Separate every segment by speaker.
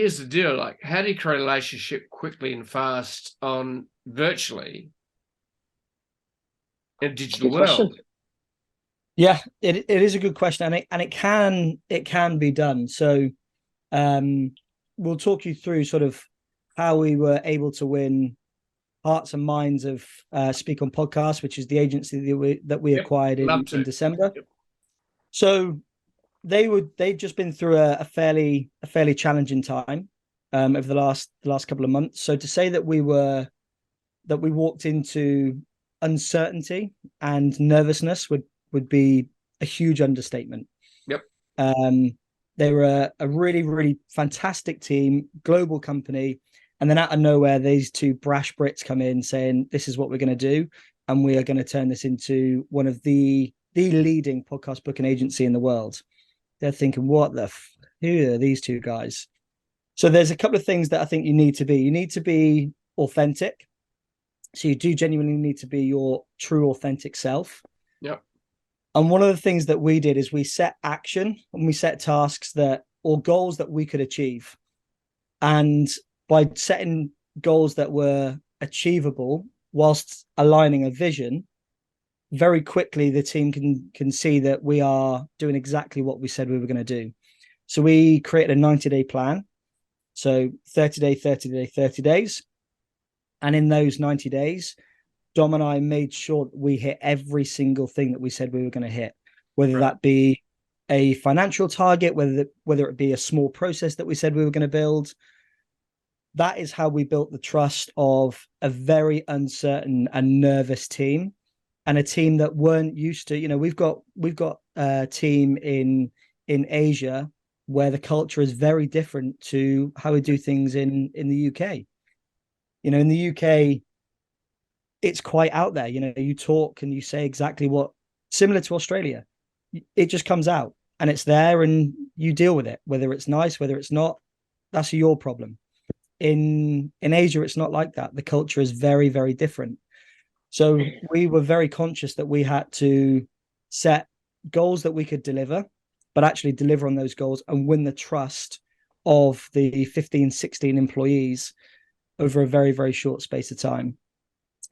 Speaker 1: here's the deal, like, how do you create a relationship quickly and fast on virtually in a digital world?
Speaker 2: Yeah, it is a good question, and it can be done. So we'll talk you through sort of how we were able to win hearts and minds of Speak on Podcast, which is the agency that we acquired in December.
Speaker 1: Yep.
Speaker 2: So they'd just been through a fairly challenging time over the last couple of months. So to say that we walked into uncertainty and nervousness would be a huge understatement.
Speaker 1: Yep.
Speaker 2: They were a really, really fantastic team, global company. And then out of nowhere, these two brash Brits come in saying, this is what we're going to do. And we are going to turn this into one of the leading podcast booking agency in the world. They're thinking, who are these two guys? So there's a couple of things that I think you need to be. You need to be authentic. So you do genuinely need to be your true, authentic self.
Speaker 1: Yep.
Speaker 2: And one of the things that we did is we set action and we set tasks or goals that we could achieve. And by setting goals that were achievable whilst aligning a vision, very quickly the team can see that we are doing exactly what we said we were going to do. So we created a 90-day plan. So 30 days. And in those 90 days, Dom and I made sure that we hit every single thing that we said we were going to hit, whether that be a financial target, whether it be a small process that we said we were going to build. That is how we built the trust of a very uncertain and nervous team, and a team that weren't used to. We've got a team in Asia where the culture is very different to how we do things in the UK. In the UK, it's quite out there. You talk and you say exactly what, similar to Australia. It just comes out and it's there and you deal with it, whether it's nice, whether it's not, that's your problem. In Asia, it's not like that. The culture is very, very different. So we were very conscious that we had to set goals that we could deliver, but actually deliver on those goals and win the trust of the 15, 16 employees over a very, very short space of time.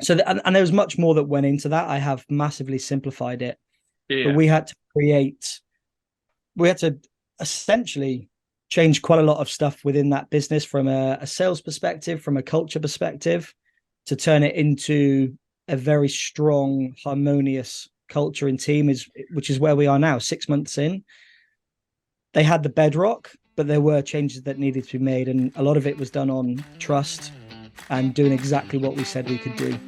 Speaker 2: So, and there was much more that went into that. I have massively simplified it, but we had to essentially change quite a lot of stuff within that business from a sales perspective, from a culture perspective, to turn it into a very strong, harmonious culture and team, which is where we are now, 6 months in. They had the bedrock, but there were changes that needed to be made. And a lot of it was done on trust and doing exactly what we said we could do.